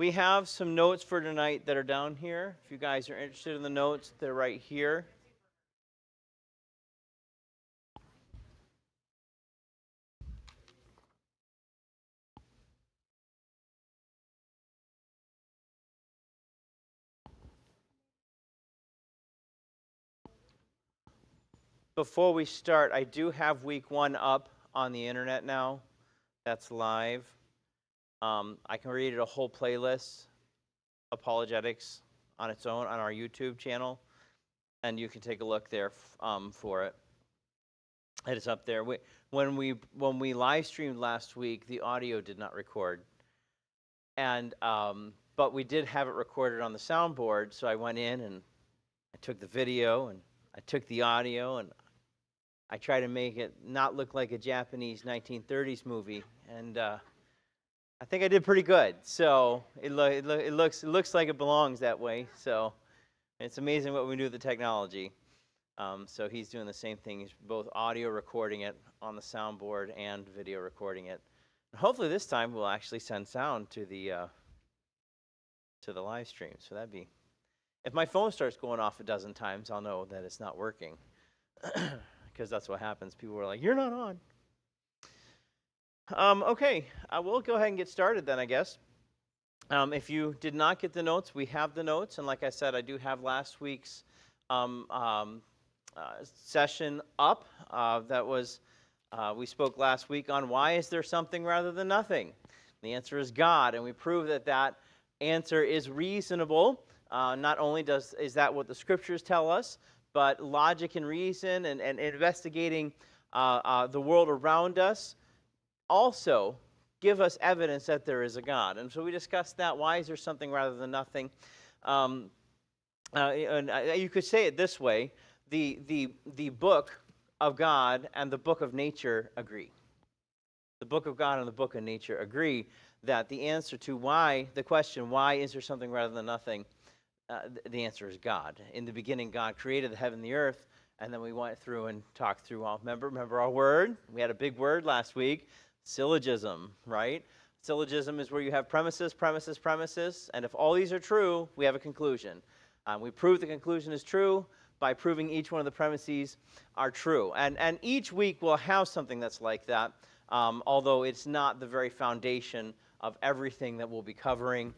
We have some notes for tonight that are down here. If you guys are interested in the notes, they're right here. Before we start, I do have week 1 up on the internet now. That's live. I can read it a whole playlist, apologetics, on its own on our YouTube channel, and you can take a look there for it. It is up there. When we live streamed last week, the audio did not record, and but we did have it recorded on the soundboard. So I went in and I took the video and I took the audio and I tried to make it not look like a Japanese 1930s movie, and I think I did pretty good. So it looks like it belongs that way. So it's amazing what we do with the technology. So he's doing the same thing. He's both audio recording it on the soundboard and video recording it. And hopefully this time we'll actually send sound to the live stream. So that'd be, if my phone starts going off a dozen times, I'll know that it's not working. Because that's what happens. People are like, "You're not on." Okay, we'll go ahead and get started then, I guess. If you did not get the notes, we have the notes. And like I said, I do have last week's session up. That was, we spoke last week on why is there something rather than nothing? The answer is God. And we proved that that answer is reasonable. Not only is that what the scriptures tell us, but logic and reason and investigating the world around us also give us evidence that there is a God. And so we discussed that. Why is there something rather than nothing? And you could say it this way. The book of God and the book of nature agree. The book of God and the book of nature agree that the answer to why, the question, why is there something rather than nothing, the answer is God. In the beginning, God created the heaven and the earth, and then we went through and talked through all. Remember our word? We had a big word last week, syllogism, right? Syllogism is where you have premises, premises, premises, and if all these are true, we have a conclusion. We prove the conclusion is true by proving each one of the premises are true. And each week we'll have something that's like that, although it's not the very foundation of everything that we'll be covering,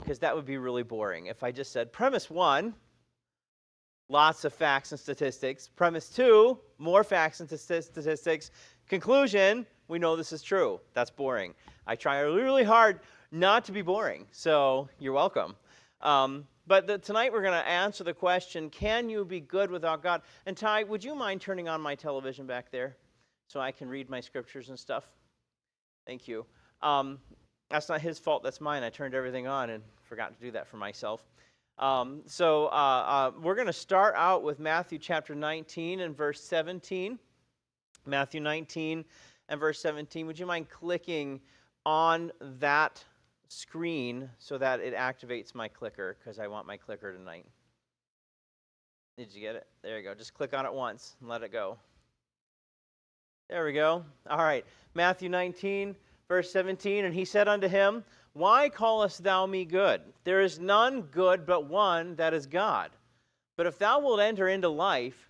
because that would be really boring. If I just said, premise 1, lots of facts and statistics. Premise 2, more facts and statistics. Conclusion, we know this is true. That's boring. I try really hard not to be boring, so you're welcome. But tonight we're going to answer the question, can you be good without God? And Ty, would you mind turning on my television back there so I can read my scriptures and stuff? Thank you. That's not his fault, that's mine. I turned everything on and forgot to do that for myself. So we're going to start out with Matthew chapter 19 and verse 17. Matthew 19 and verse 17. Would you mind clicking on that screen so that it activates my clicker, because I want my clicker tonight. Did you get it? There you go. Just click on it once and let it go. There we go. All right. Matthew 19, verse 17. And he said unto him, Why callest thou me good? There is none good but one, that is God. But if thou wilt enter into life,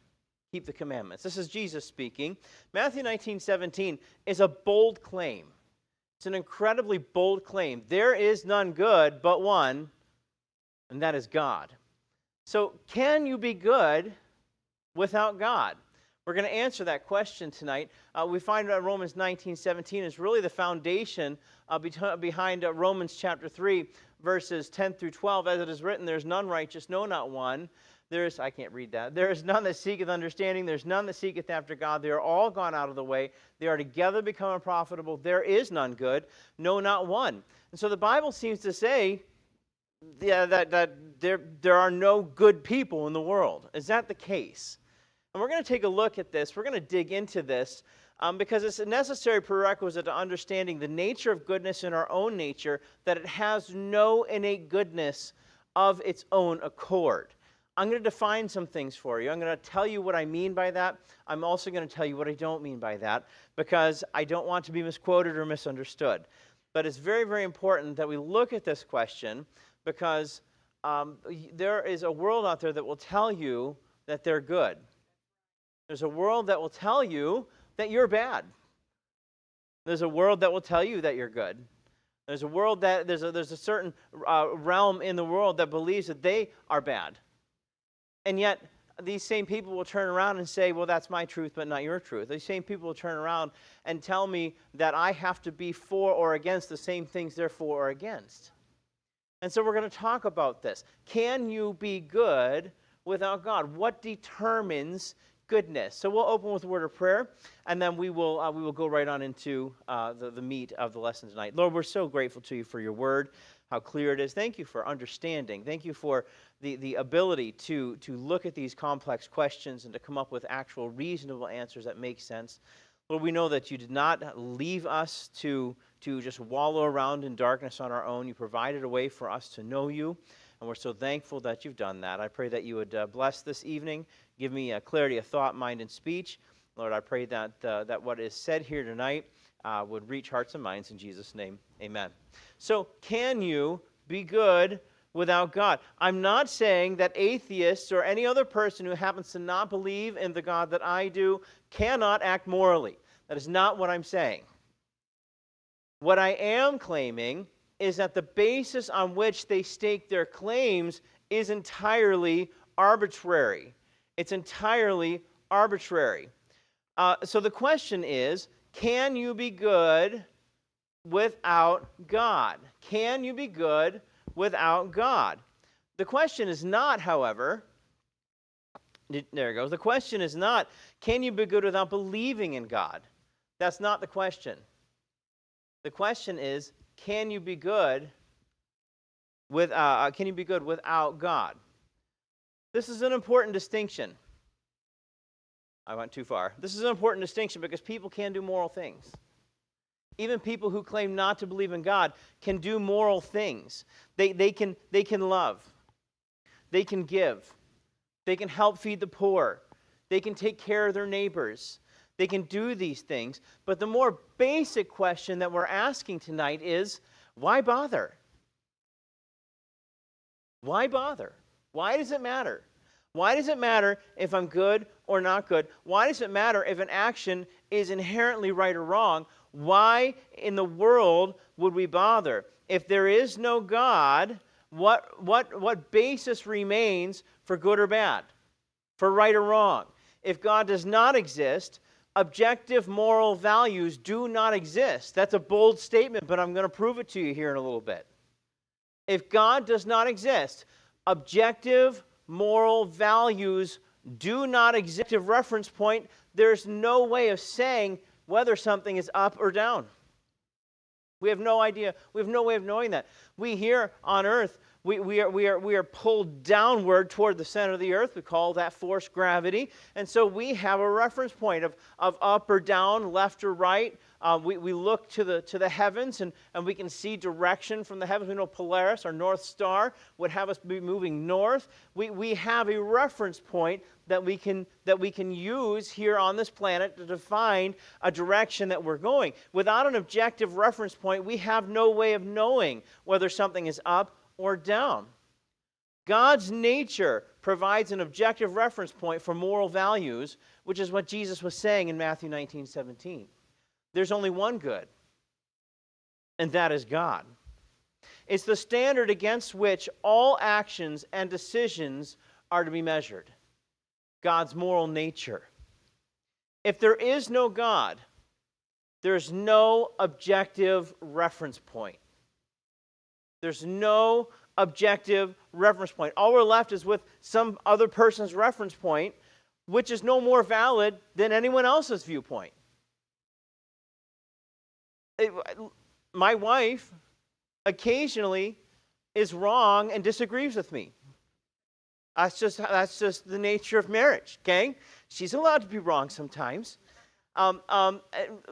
keep the commandments. This is Jesus speaking. Matthew 19:17 is a bold claim. It's an incredibly bold claim. There is none good but one, and that is God. So can you be good without God? We're going to answer that question tonight. We find that Romans 19:17 is really the foundation behind Romans chapter 3, verses 10 through 12. As it is written, there's none righteous, no, not one. I can't read that. There is none that seeketh understanding. There's none that seeketh after God. They are all gone out of the way. They are together become unprofitable. There is none good, no, not one. And so the Bible seems to say that there are no good people in the world. Is that the case? And we're going to take a look at this. We're going to dig into this because it's a necessary prerequisite to understanding the nature of goodness in our own nature, that it has no innate goodness of its own accord. I'm going to define some things for you. I'm going to tell you what I mean by that. I'm also going to tell you what I don't mean by that, because I don't want to be misquoted or misunderstood. But it's very, very important that we look at this question because there is a world out there that will tell you that they're good. There's a world that will tell you that you're bad. There's a world that will tell you that you're good. There's a world that there's a certain realm in the world that believes that they are bad. And yet, these same people will turn around and say, well, that's my truth, but not your truth. These same people will turn around and tell me that I have to be for or against the same things they're for or against. And so we're going to talk about this. Can you be good without God? What determines goodness? So we'll open with a word of prayer, and then we will go right on into the meat of the lesson tonight. Lord, we're so grateful to you for your word, how clear it is. Thank you for understanding. Thank you for the ability to look at these complex questions and to come up with actual reasonable answers that make sense. Lord, we know that you did not leave us to just wallow around in darkness on our own. You provided a way for us to know you, and we're so thankful that you've done that. I pray that you would bless this evening, give me a clarity of thought, mind, and speech. Lord, I pray that what is said here tonight would reach hearts and minds in Jesus' name. Amen. So, can you be good without God? I'm not saying that atheists or any other person who happens to not believe in the God that I do cannot act morally. That is not what I'm saying. What I am claiming is that the basis on which they stake their claims is entirely arbitrary. It's entirely arbitrary. So the question is, can you be good without God? Can you be good without God? The question is not, however, there it goes. The question is not, can you be good without believing in God? That's not the question. The question is, can you be good without God? This is an important distinction. I went too far. This is an important distinction because people can do moral things. Even people who claim not to believe in God can do moral things. They can love. They can give. They can help feed the poor. They can take care of their neighbors. They can do these things. But the more basic question that we're asking tonight is, why bother? Why bother? Why does it matter? Why does it matter if I'm good or not good? Why does it matter if an action is inherently right or wrong? Why in the world would we bother? If there is no God, what basis remains for good or bad, for right or wrong? If God does not exist, objective moral values do not exist. That's a bold statement, but I'm going to prove it to you here in a little bit. If God does not exist, objective moral values do not exist. Objective reference point, there's no way of saying whether something is up or down. We have no idea. We have no way of knowing that. We here on earth, we are pulled downward toward the center of the earth. We call that force gravity. And so we have a reference point of up or down, left or right. We look to the heavens and we can see direction from the heavens. We know Polaris, our North Star, would have us be moving north. We have a reference point that we can use here on this planet to define a direction that we're going. Without an objective reference point, we have no way of knowing whether something is up or down. God's nature provides an objective reference point for moral values, which is what Jesus was saying in Matthew 19:17. There's only one good, and that is God. It's the standard against which all actions and decisions are to be measured. God's moral nature. If there is no God, there's no objective reference point. There's no objective reference point. All we're left is with some other person's reference point, which is no more valid than anyone else's viewpoint. My wife occasionally is wrong and disagrees with me. That's just the nature of marriage, okay? She's allowed to be wrong sometimes.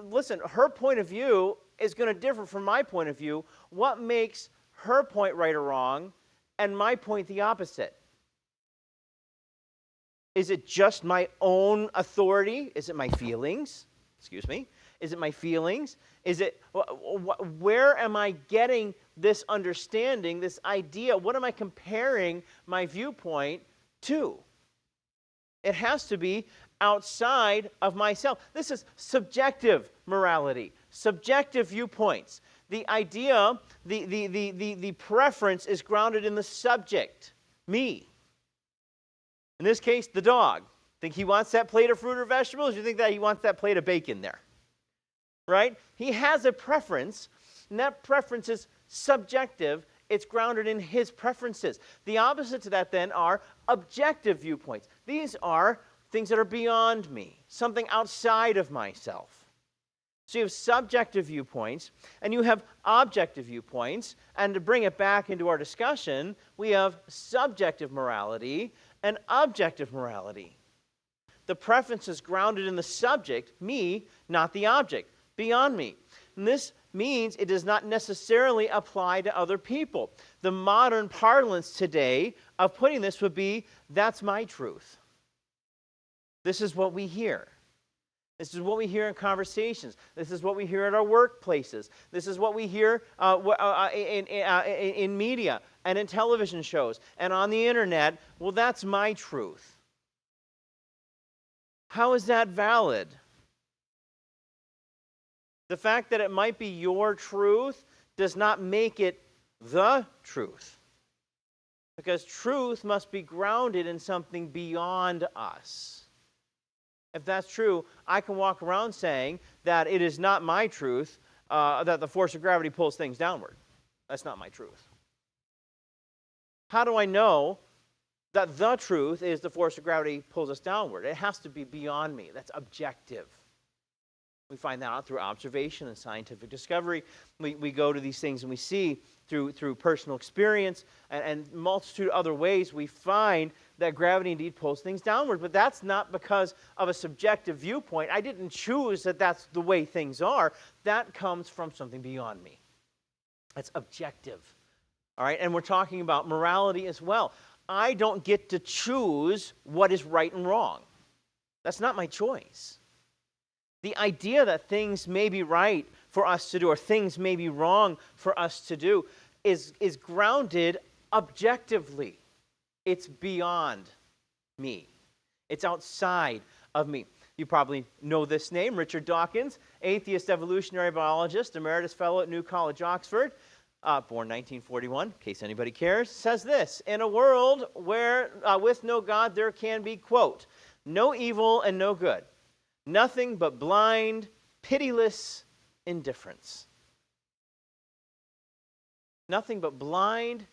Listen, her point of view is going to differ from my point of view. What makes her point right or wrong and my point the opposite? Is it just my own authority? Is it my feelings? Excuse me. Is it my feelings? Is it, where am I getting this understanding, this idea? What am I comparing my viewpoint to? It has to be outside of myself. This is subjective morality, subjective viewpoints. The idea, the preference is grounded in the subject, me. In this case, the dog. Think he wants that plate of fruit or vegetables? You think that he wants that plate of bacon there? Right? He has a preference, and that preference is subjective. It's grounded in his preferences. The opposite to that then are objective viewpoints. These are things that are beyond me, something outside of myself. So you have subjective viewpoints, and you have objective viewpoints. And to bring it back into our discussion, we have subjective morality and objective morality. The preference is grounded in the subject, me, not the object, beyond me. And this means it does not necessarily apply to other people. The modern parlance today of putting this would be, that's my truth. This is what we hear. This is what we hear in conversations. This is what we hear at our workplaces. This is what we hear in media and in television shows and on the internet. Well, that's my truth. How is that valid? The fact that it might be your truth does not make it the truth. Because truth must be grounded in something beyond us. If that's true, I can walk around saying that it is not my truth that the force of gravity pulls things downward. That's not my truth. How do I know that the truth is the force of gravity pulls us downward? It has to be beyond me. That's objective. We find that out through observation and scientific discovery. We go to these things and we see through personal experience and multitude of other ways we find that gravity indeed pulls things downward. But that's not because of a subjective viewpoint. I didn't choose that that's the way things are. That comes from something beyond me. That's objective. All right, and we're talking about morality as well. I don't get to choose what is right and wrong. That's not my choice. The idea that things may be right for us to do or things may be wrong for us to do is grounded objectively. It's beyond me. It's outside of me. You probably know this name, Richard Dawkins, atheist evolutionary biologist, emeritus fellow at New College, Oxford, born 1941, in case anybody cares, says this: in a world where with no God there can be, quote, no evil and no good, nothing but blind, pitiless indifference. Nothing but blind,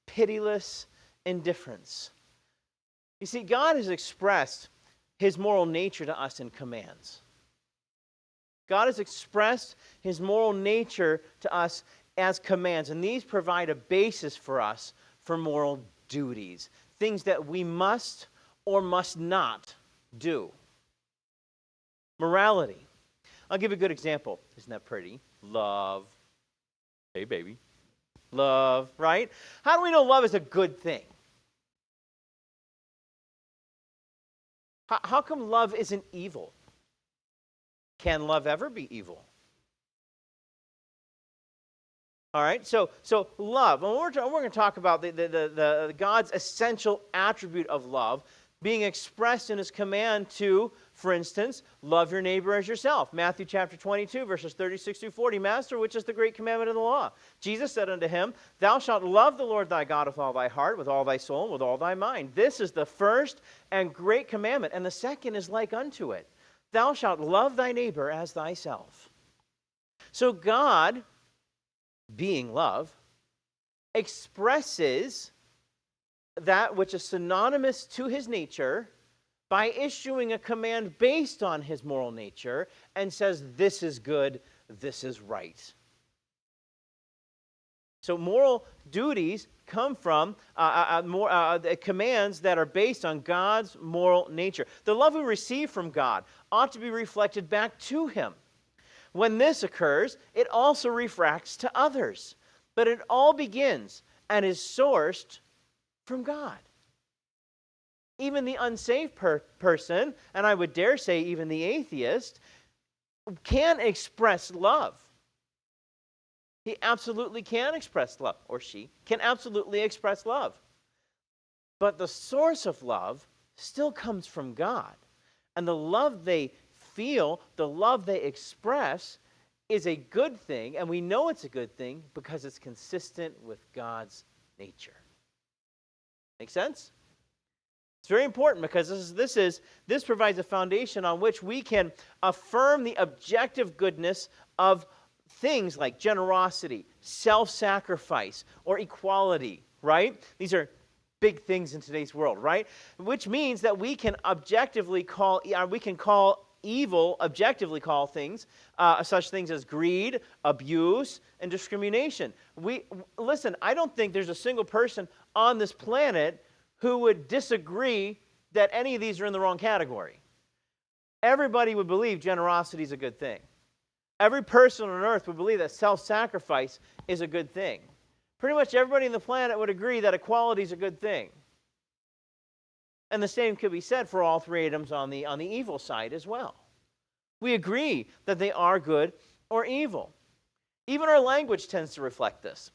pitiless indifference. You see, God has expressed his moral nature to us in commands. God has expressed his moral nature to us as commands, and these provide a basis for us for moral duties, things that we must or must not do. Morality. I'll give you a good example. Isn't that pretty? Love. Hey, baby. Love, right? How do we know love is a good thing? How come love isn't evil? Can love ever be evil? All right, so love. And we're going to talk about the God's essential attribute of love being expressed in his command to, for instance, love your neighbor as yourself. Matthew chapter 22, verses 36 through 40. Master, which is the great commandment of the law? Jesus said unto him, thou shalt love the Lord thy God with all thy heart, with all thy soul, and with all thy mind. This is the first and great commandment, and the second is like unto it. Thou shalt love thy neighbor as thyself. So God, being love, expresses that which is synonymous to his nature by issuing a command based on his moral nature and says, this is good, this is right. So moral duties come from commands that are based on God's moral nature. The love we receive from God ought to be reflected back to him. When this occurs, it also refracts to others. But it all begins and is sourced from God. Even the unsaved person, and I would dare say even the atheist, can express love. He absolutely can express love, or she can absolutely express love. But the source of love still comes from God. And the love they feel, the love they express, is a good thing, and we know it's a good thing because it's consistent with God's nature. Make sense? It's very important because this provides a foundation on which we can affirm the objective goodness of things like generosity, self-sacrifice, or equality, right? These are big things in today's world, right? Which means that we can objectively call things, such things as greed, abuse, and discrimination. Listen, I don't think there's a single person on this planet who would disagree that any of these are in the wrong category. Everybody would believe generosity is a good thing. Every person on earth would believe that self-sacrifice is a good thing. Pretty much everybody on the planet would agree that equality is a good thing. And the same could be said for all three items on the evil side as well. We agree that they are good or evil. Even our language tends to reflect this.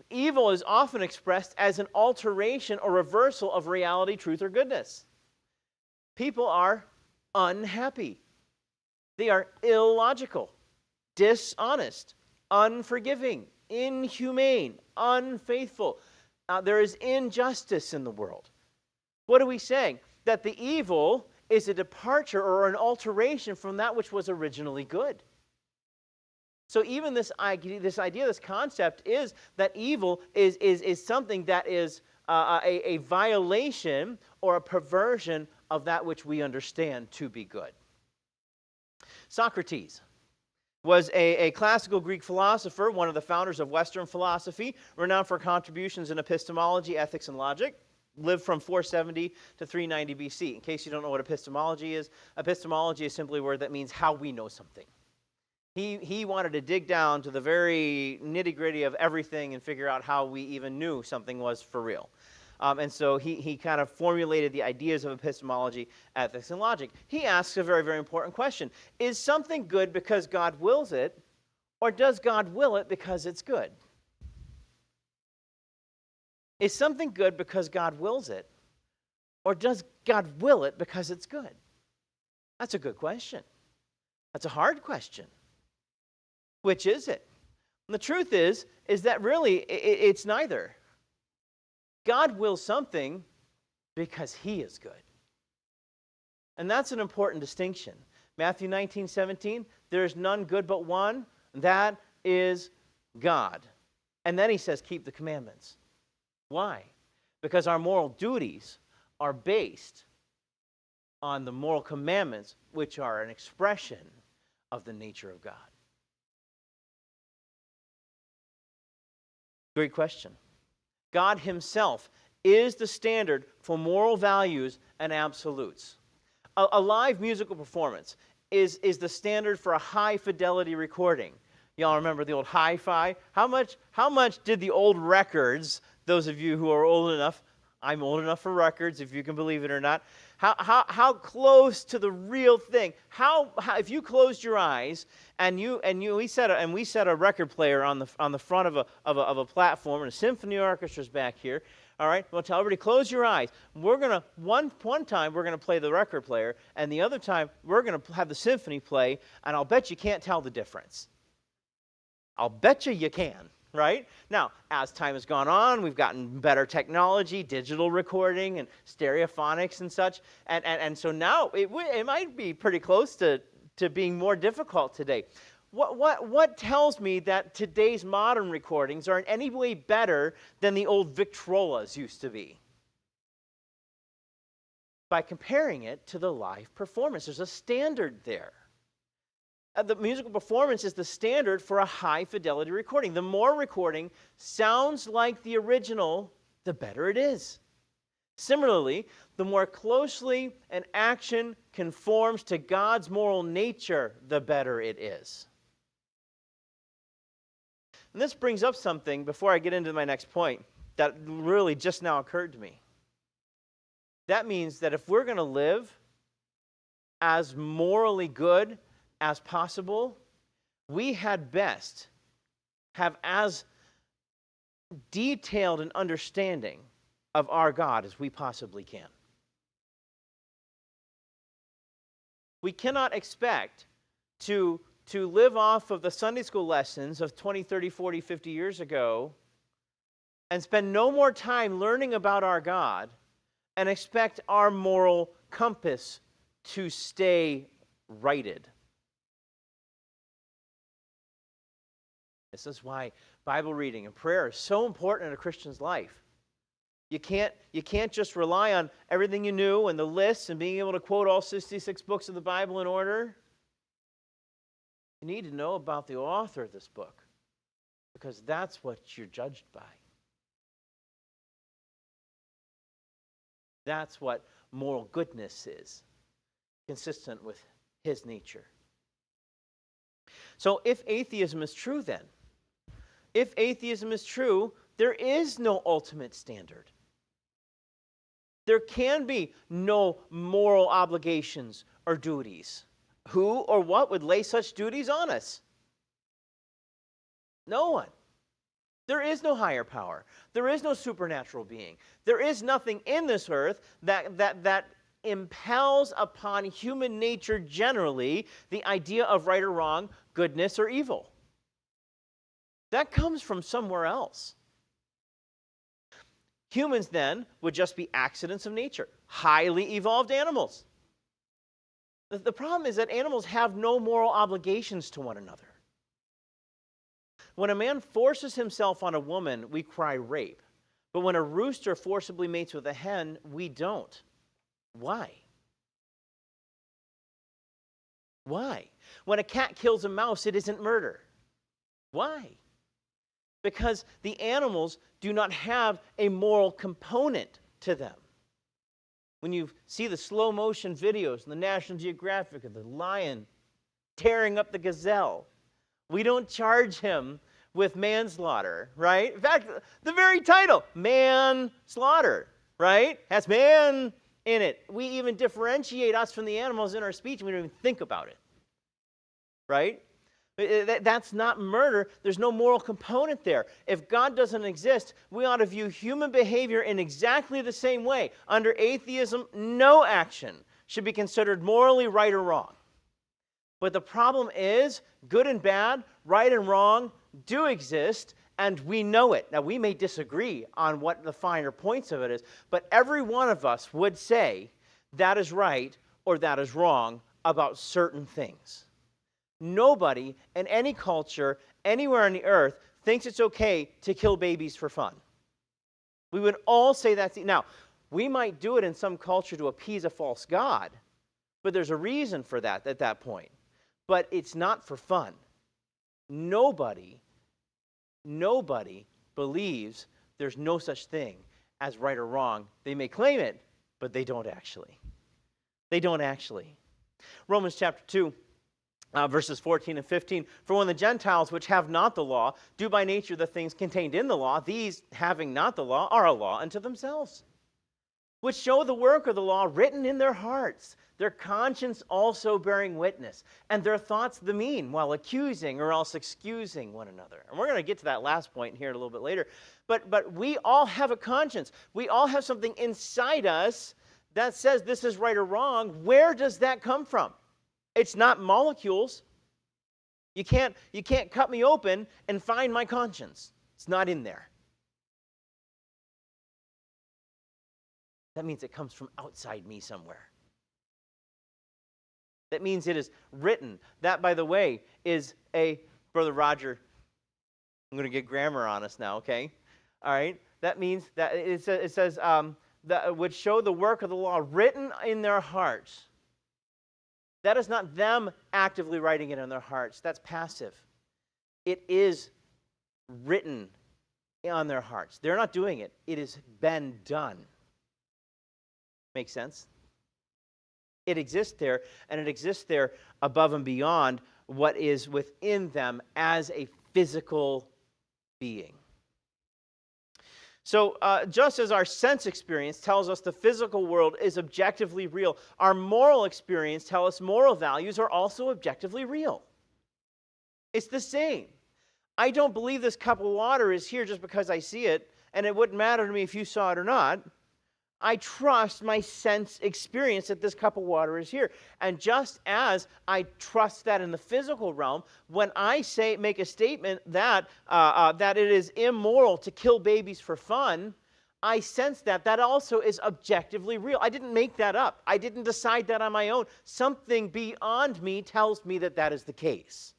Evil is often expressed as an alteration or reversal of reality, truth, or goodness. People are unhappy. They are illogical, dishonest, unforgiving, inhumane, unfaithful. There is injustice in the world. What are we saying? That the evil is a departure or an alteration from that which was originally good. So even this idea, this concept is that evil is something that is a violation or a perversion of that which we understand to be good. Socrates was a classical Greek philosopher, one of the founders of Western philosophy, renowned for contributions in epistemology, ethics, and logic. Lived from 470 to 390 BC. In case you don't know what epistemology is simply a word that means how we know something. He wanted to dig down to the very nitty-gritty of everything and figure out how we even knew something was for real. And so he kind of formulated the ideas of epistemology, ethics, and logic. He asks a very, very important question. Is something good because God wills it, or does God will it because it's good? Is something good because God wills it, or does God will it because it's good? That's a good question. That's a hard question. Which is it? And the truth is that really it's neither. God wills something because he is good. And that's an important distinction. Matthew 19:17, there is none good but one, that is God. And then he says, keep the commandments. Why? Because our moral duties are based on the moral commandments, which are an expression of the nature of God. Great question. God himself is the standard for moral values and absolutes. A live musical performance is the standard for a high-fidelity recording. Y'all remember the old hi-fi? How much did the old records, those of you who are old enough, I'm old enough for records, if you can believe it or not, how close to the real thing? How if you closed your eyes and we set a record player on the front of a platform, and a symphony orchestra's back here. All right, we'll tell everybody close your eyes. We're gonna one time we're gonna play the record player, and the other time we're gonna have the symphony play, and I'll bet you can't tell the difference. I'll bet you can. Right? Now, as time has gone on, we've gotten better technology, digital recording, and stereophonics and such. And so now it might be pretty close to being more difficult today. What tells me that today's modern recordings are in any way better than the old Victrolas used to be? By comparing it to the live performance. There's a standard there. The musical performance is the standard for a high-fidelity recording. The more recording sounds like the original, the better it is. Similarly, the more closely an action conforms to God's moral nature, the better it is. And this brings up something, before I get into my next point, that really just now occurred to me. That means that if we're going to live as morally good as possible, we had best have as detailed an understanding of our God as we possibly can. We cannot expect to live off of the Sunday school lessons of 20, 30, 40, 50 years ago and spend no more time learning about our God and expect our moral compass to stay righted. This is why Bible reading and prayer is so important in a Christian's life. You can't just rely on everything you knew and the lists and being able to quote all 66 books of the Bible in order. You need to know about the author of this book, because that's what you're judged by. That's what moral goodness is, consistent with his nature. So if atheism is true then, if atheism is true, there is no ultimate standard. There can be no moral obligations or duties. Who or what would lay such duties on us? No one. There is no higher power. There is no supernatural being. There is nothing in this earth that impels upon human nature generally the idea of right or wrong, goodness or evil. That comes from somewhere else. Humans then would just be accidents of nature, highly evolved animals. The problem is that animals have no moral obligations to one another. When a man forces himself on a woman, we cry rape. But when a rooster forcibly mates with a hen, we don't. Why? Why? When a cat kills a mouse, it isn't murder. Why? Because the animals do not have a moral component to them. When you see the slow motion videos in the National Geographic of the lion tearing up the gazelle, we don't charge him with manslaughter, right? In fact, the very title, manslaughter, right? Has man in it. We even differentiate us from the animals in our speech, and we don't even think about it, right? That's not murder. There's no moral component there. If God doesn't exist, we ought to view human behavior in exactly the same way. Under atheism, no action should be considered morally right or wrong. But the problem is, good and bad, right and wrong do exist, and we know it. Now, we may disagree on what the finer points of it is, but every one of us would say that is right or that is wrong about certain things. Nobody in any culture, anywhere on the earth, thinks it's okay to kill babies for fun. We would all say that's... Now, we might do it in some culture to appease a false god, but there's a reason for that at that point. But it's not for fun. Nobody believes there's no such thing as right or wrong. They may claim it, but they don't actually. They don't actually. Romans chapter 2. Verses 14 and 15, for when the Gentiles, which have not the law, do by nature the things contained in the law, these, having not the law, are a law unto themselves, which show the work of the law written in their hearts, their conscience also bearing witness, and their thoughts the mean, while accusing or else excusing one another. And we're going to get to that last point here a little bit later. But we all have a conscience. We all have something inside us that says this is right or wrong. Where does that come from? It's not molecules. You can't cut me open and find my conscience. It's not in there. That means it comes from outside me somewhere. That means it is written. That, by the way, is a... Brother Roger, I'm going to get grammar on us now, okay? All right? That means that it says that which show the work of the law written in their hearts. That is not them actively writing it in their hearts. That's passive. It is written on their hearts. They're not doing it. It has been done. Make sense? It exists there, and it exists there above and beyond what is within them as a physical being. So just as our sense experience tells us the physical world is objectively real, our moral experience tells us moral values are also objectively real. It's the same. I don't believe this cup of water is here just because I see it, and it wouldn't matter to me if you saw it or not. I trust my sense experience that this cup of water is here. And just as I trust that in the physical realm, when I make a statement that it is immoral to kill babies for fun, I sense that also is objectively real. I didn't make that up. I didn't decide that on my own. Something beyond me tells me that that is the case.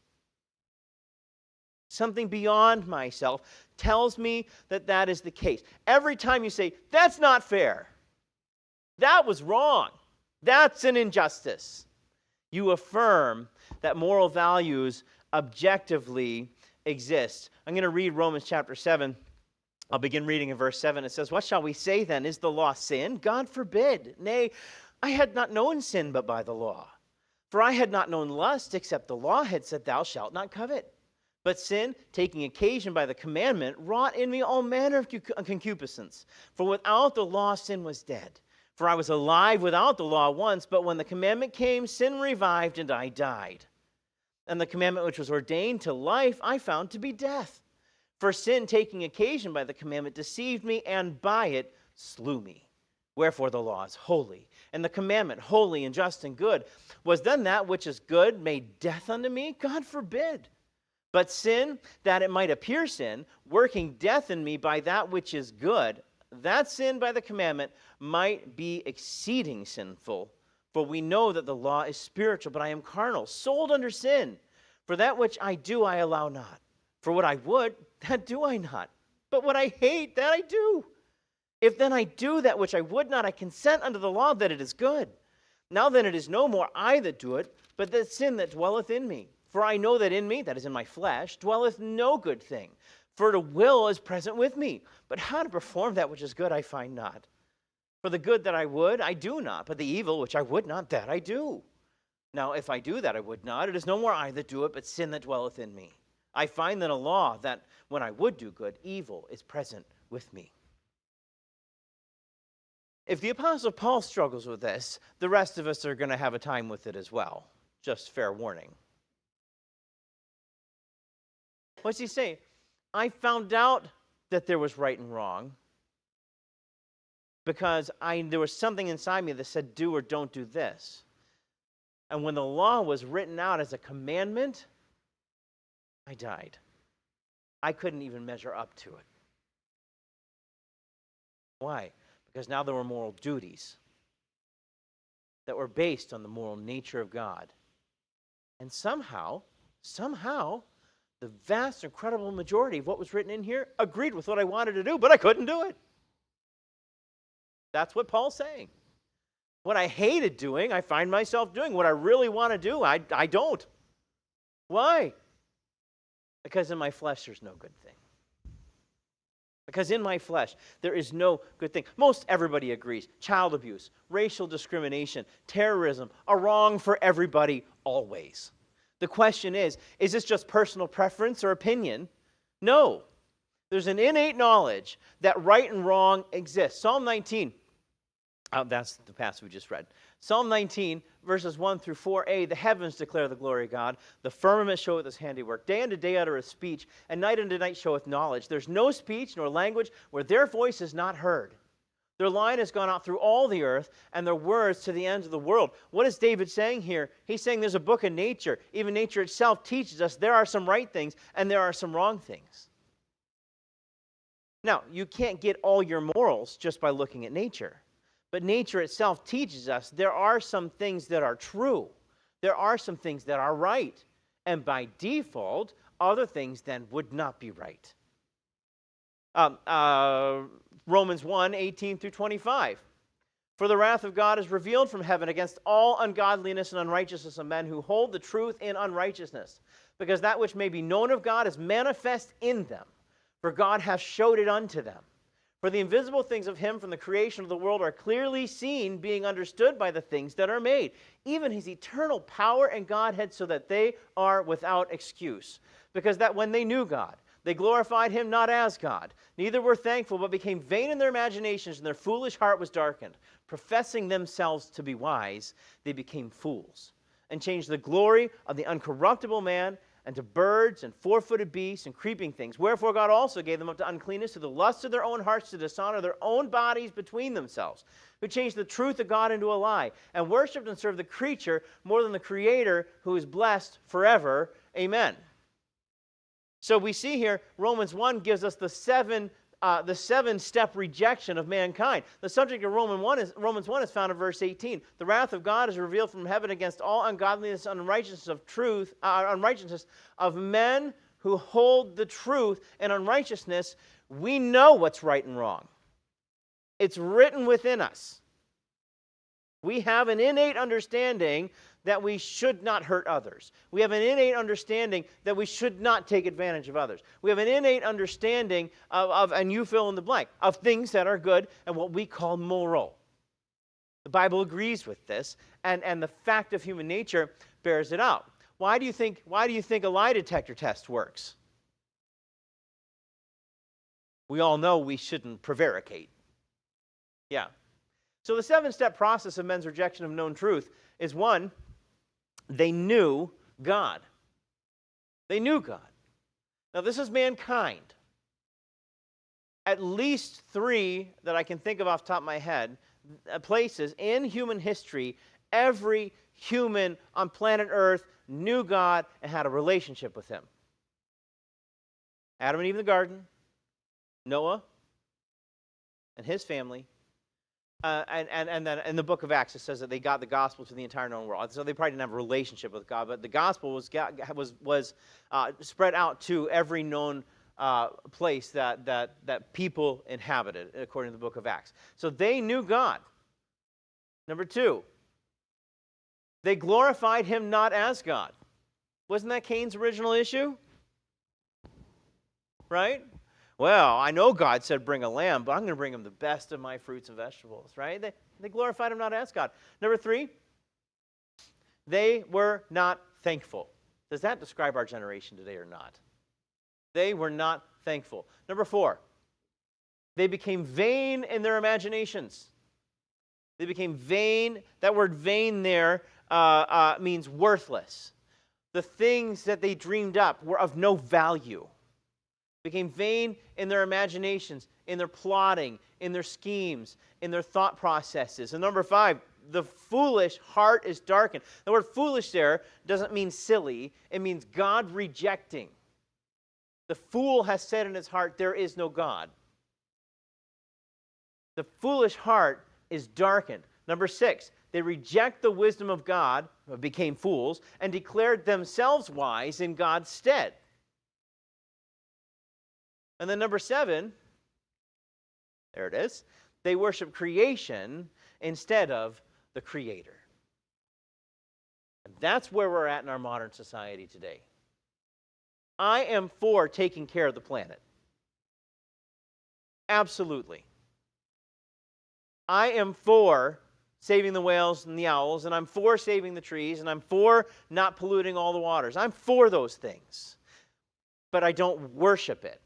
Something beyond myself tells me that that is the case. Every time you say, that's not fair, that was wrong, that's an injustice, you affirm that moral values objectively exist. I'm going to read Romans chapter 7. I'll begin reading in verse 7. It says, what shall we say then? Is the law sin? God forbid. Nay, I had not known sin but by the law. For I had not known lust except the law had said, thou shalt not covet. But sin, taking occasion by the commandment, wrought in me all manner of concupiscence. For without the law, sin was dead. For I was alive without the law once, but when the commandment came, sin revived, and I died. And the commandment which was ordained to life, I found to be death. For sin, taking occasion by the commandment, deceived me, and by it slew me. Wherefore the law is holy, and the commandment holy and just and good. Was then that which is good made death unto me? God forbid. But sin, that it might appear sin, working death in me by that which is good, that sin by the commandment might be exceeding sinful. For we know that the law is spiritual, but I am carnal, sold under sin. For that which I do, I allow not. For what I would, that do I not. But what I hate, that I do. If then I do that which I would not, I consent unto the law that it is good. Now then it is no more I that do it, but the sin that dwelleth in me. For I know that in me, that is in my flesh, dwelleth no good thing. For the will is present with me. But how to perform that which is good I find not. For the good that I would, I do not. But the evil which I would not, that I do. Now if I do that I would not, it is no more I that do it, but sin that dwelleth in me. I find then a law that when I would do good, evil is present with me. If the Apostle Paul struggles with this, the rest of us are going to have a time with it as well. Just fair warning. What's he saying? I found out that there was right and wrong because there was something inside me that said do or don't do this. And when the law was written out as a commandment, I died. I couldn't even measure up to it. Why? Because now there were moral duties that were based on the moral nature of God. And somehow, the vast, incredible majority of what was written in here agreed with what I wanted to do, but I couldn't do it. That's what Paul's saying. What I hated doing, I find myself doing. What I really want to do, I don't. Why? Because in my flesh, there's no good thing. Because in my flesh, there is no good thing. Most everybody agrees. Child abuse, racial discrimination, terrorism are wrong for everybody always. The question is this just personal preference or opinion? No. There's an innate knowledge that right and wrong exists. Psalm 19, that's the passage we just read. Psalm 19, verses 1 through 4a, the heavens declare the glory of God. The firmament showeth his handiwork. Day unto day uttereth speech, and night unto night showeth knowledge. There's no speech nor language where their voice is not heard. Their line has gone out through all the earth, and their words to the ends of the world. What is David saying here? He's saying there's a book of nature. Even nature itself teaches us there are some right things, and there are some wrong things. Now, you can't get all your morals just by looking at nature. But nature itself teaches us there are some things that are true. There are some things that are right. And by default, other things then would not be right. Romans 1, 18 through 25. For the wrath of God is revealed from heaven against all ungodliness and unrighteousness of men who hold the truth in unrighteousness, because that which may be known of God is manifest in them, for God hath showed it unto them. For the invisible things of him from the creation of the world are clearly seen, being understood by the things that are made, even his eternal power and Godhead, so that they are without excuse. Because that when they knew God, They glorified him not as God. Neither were thankful, but became vain in their imaginations, and their foolish heart was darkened. Professing themselves to be wise, they became fools, and changed the glory of the uncorruptible man and to birds and four-footed beasts and creeping things. Wherefore God also gave them up to uncleanness, to the lusts of their own hearts, to dishonor their own bodies between themselves, who changed the truth of God into a lie, and worshipped and served the creature more than the Creator, who is blessed forever. Amen. So we see here, Romans 1 gives us the seven-step rejection of mankind. The subject of Romans 1 is found in verse 18. The wrath of God is revealed from heaven against all ungodliness and unrighteousness of men who hold the truth and unrighteousness. We know what's right and wrong. It's written within us. We have an innate understanding that we should not hurt others. We have an innate understanding that we should not take advantage of others. We have an innate understanding of, and you fill in the blank, of things that are good and what we call moral. The Bible agrees with this, and the fact of human nature bears it out. Why do you think a lie detector test works? We all know we shouldn't prevaricate. Yeah. So the seven-step process of men's rejection of known truth is, one, they knew God. They knew God. Now, this is mankind. At least three that I can think of off the top of my head, places in human history, every human on planet Earth knew God and had a relationship with him. Adam and Eve in the garden, Noah and his family, and then in the book of Acts it says that they got the gospel to the entire known world. So they probably didn't have a relationship with God, but the gospel was spread out to every known place that people inhabited, according to the book of Acts. So they knew God. Number two, they glorified him not as God. Wasn't that Cain's original issue? Right? Well, I know God said bring a lamb, but I'm going to bring him the best of my fruits and vegetables, right? They glorified him not as God. Number three, they were not thankful. Does that describe our generation today or not? They were not thankful. Number four, they became vain in their imaginations. They became vain. That word vain there means worthless. The things that they dreamed up were of no value. Became vain in their imaginations, in their plotting, in their schemes, in their thought processes. And number five, the foolish heart is darkened. The word foolish there doesn't mean silly. It means God rejecting. The fool has said in his heart, there is no God. The foolish heart is darkened. Number six, they reject the wisdom of God, became fools, and declared themselves wise in God's stead. And then number seven, there it is, they worship creation instead of the Creator. And that's where we're at in our modern society today. I am for taking care of the planet. Absolutely. I am for saving the whales and the owls, and I'm for saving the trees, and I'm for not polluting all the waters. I'm for those things. But I don't worship it.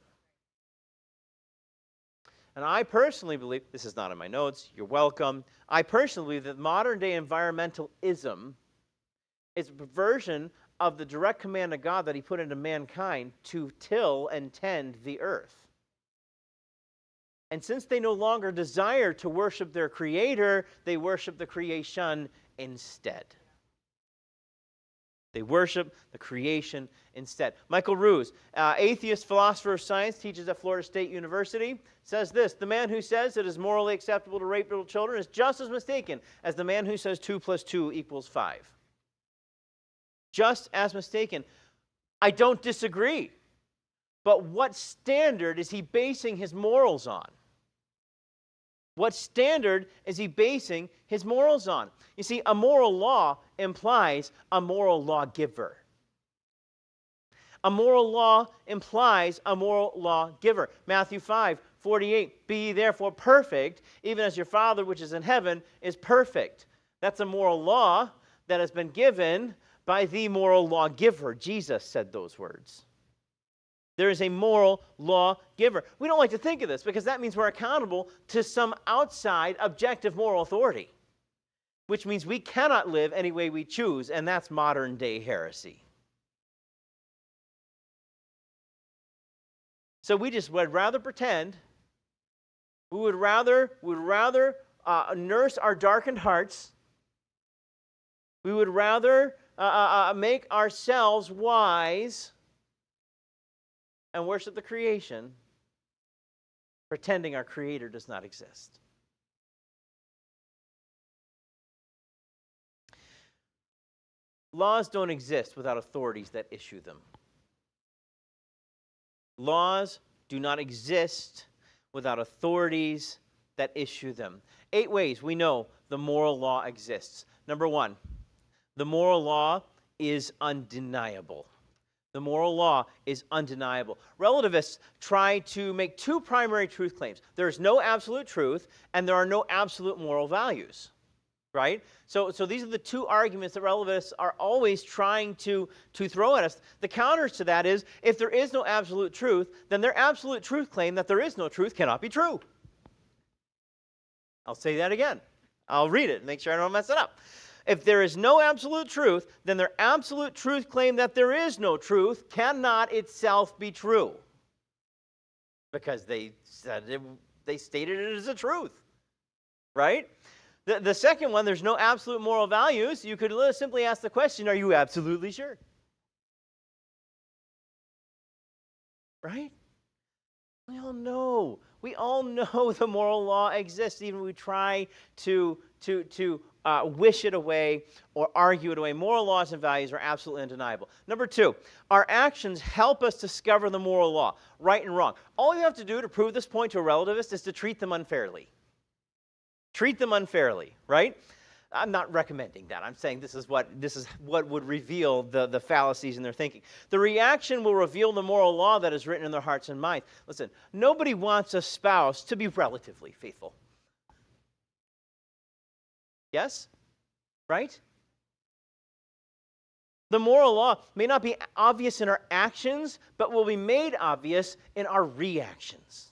And I personally believe, this is not in my notes, you're welcome. I personally believe that modern-day environmentalism is a perversion of the direct command of God that he put into mankind to till and tend the earth. And since they no longer desire to worship their Creator, they worship the creation instead. They worship the creation instead. Michael Ruse, atheist philosopher of science, teaches at Florida State University, says this: the man who says it is morally acceptable to rape little children is just as mistaken as the man who says 2 + 2 = 5. Just as mistaken. I don't disagree. But what standard is he basing his morals on? What standard is he basing his morals on? You see, a moral law implies a moral lawgiver. A moral law implies a moral lawgiver. Matthew 5:48, be ye therefore perfect, even as your Father which is in heaven is perfect. That's a moral law that has been given by the moral lawgiver. Jesus said those words. There is a moral law giver. We don't like to think of this because that means we're accountable to some outside objective moral authority, which means we cannot live any way we choose, and that's modern day heresy. So we would rather pretend, we would rather nurse our darkened hearts, we would rather make ourselves wise and worship the creation, pretending our Creator does not exist. Laws don't exist without authorities that issue them. Laws do not exist without authorities that issue them. 8 ways we know the moral law exists. Number 1, the moral law is undeniable. The moral law is undeniable. Relativists try to make 2 primary truth claims. There is no absolute truth, and there are no absolute moral values. Right? So these are the 2 arguments that relativists are always trying to throw at us. The counters to that is, if there is no absolute truth, then their absolute truth claim that there is no truth cannot be true. I'll say that again. I'll read it and make sure I don't mess it up. If there is no absolute truth, then their absolute truth claim that there is no truth cannot itself be true. Because they stated it as a truth. Right? The second one, there's no absolute moral values. You could simply ask the question, are you absolutely sure? Right? We all know the moral law exists, even when we try to wish it away or argue it away. Moral laws and values are absolutely undeniable. Number 2, our actions help us discover the moral law, right and wrong. All you have to do to prove this point to a relativist is to treat them unfairly. Treat them unfairly, right? I'm not recommending that. I'm saying this is what would reveal the fallacies in their thinking. The reaction will reveal the moral law that is written in their hearts and minds. Listen, nobody wants a spouse to be relatively faithful. Yes? Right? The moral law may not be obvious in our actions, but will be made obvious in our reactions.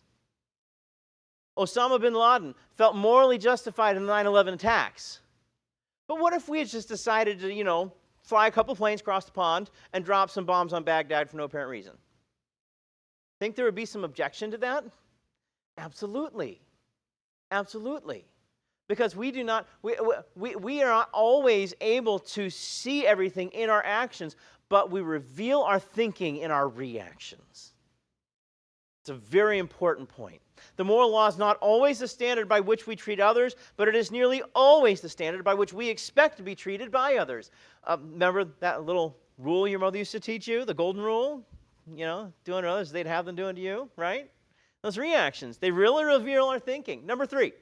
Osama bin Laden felt morally justified in the 9/11 attacks. But what if we had just decided to, fly a couple planes across the pond and drop some bombs on Baghdad for no apparent reason? Think there would be some objection to that? Absolutely. Absolutely. Because we are not always able to see everything in our actions, but we reveal our thinking in our reactions. It's a very important point. The moral law is not always the standard by which we treat others, but it is nearly always the standard by which we expect to be treated by others. Remember that little rule your mother used to teach you, the golden rule? Doing to others, they'd have them doing to you, right? Those reactions, they really reveal our thinking. Number 3.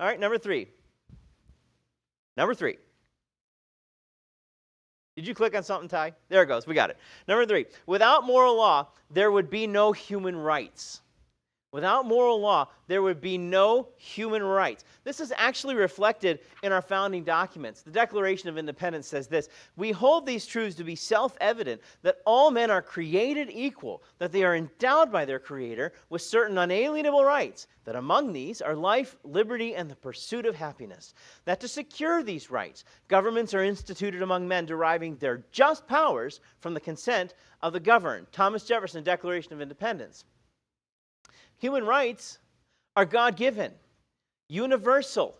All right, number 3. Number 3. Did you click on something, Ty? There it goes. We got it. Number 3. Without moral law, there would be no human rights. Without moral law, there would be no human rights. This is actually reflected in our founding documents. The Declaration of Independence says this: we hold these truths to be self-evident, that all men are created equal, that they are endowed by their Creator with certain unalienable rights, that among these are life, liberty, and the pursuit of happiness, that to secure these rights, governments are instituted among men deriving their just powers from the consent of the governed. Thomas Jefferson, Declaration of Independence. Human rights are God-given, universal,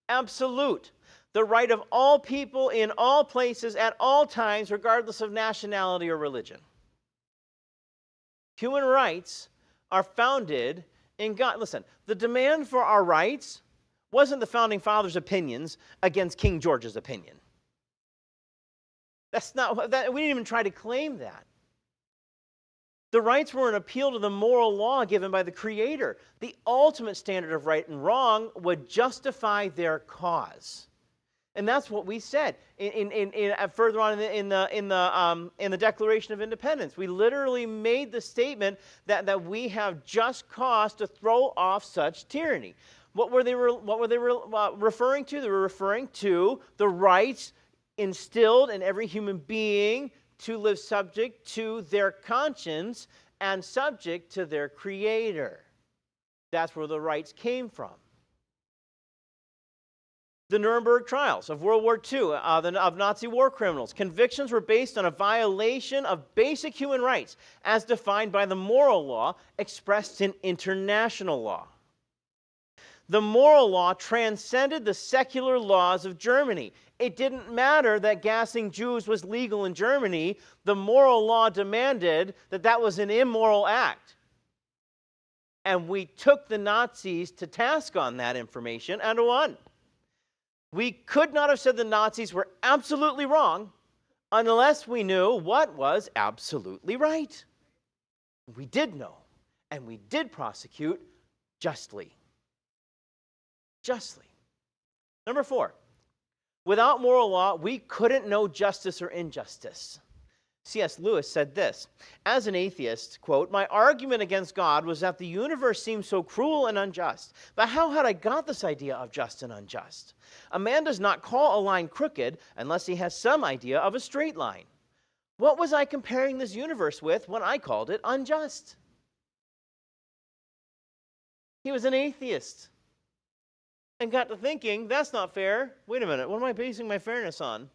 absolute, the right of all people in all places at all times, regardless of nationality or religion. Human rights are founded in God. Listen, the demand for our rights wasn't the Founding Fathers' opinions against King George's opinion. We didn't even try to claim that. The rights were an appeal to the moral law given by the Creator. The ultimate standard of right and wrong would justify their cause. And that's what we said further on in the Declaration of Independence. We literally made the statement that we have just cause to throw off such tyranny. What were they referring to? They were referring to the rights instilled in every human being to live subject to their conscience and subject to their creator. That's where the rights came from. The Nuremberg trials of World War II of Nazi war criminals. Convictions were based on a violation of basic human rights as defined by the moral law expressed in international law. The moral law transcended the secular laws of Germany. It didn't matter that gassing Jews was legal in Germany. The moral law demanded that that was an immoral act. And we took the Nazis to task on that information and won. We could not have said the Nazis were absolutely wrong unless we knew what was absolutely right. We did know, and we did prosecute justly. Justly. Number 4, without moral law, we couldn't know justice or injustice. C.S. Lewis said this, as an atheist, quote, "My argument against God was that the universe seemed so cruel and unjust. But how had I got this idea of just and unjust? A man does not call a line crooked unless he has some idea of a straight line. What was I comparing this universe with when I called it unjust?" He was an atheist and got to thinking, that's not fair. Wait a minute, what am I basing my fairness on?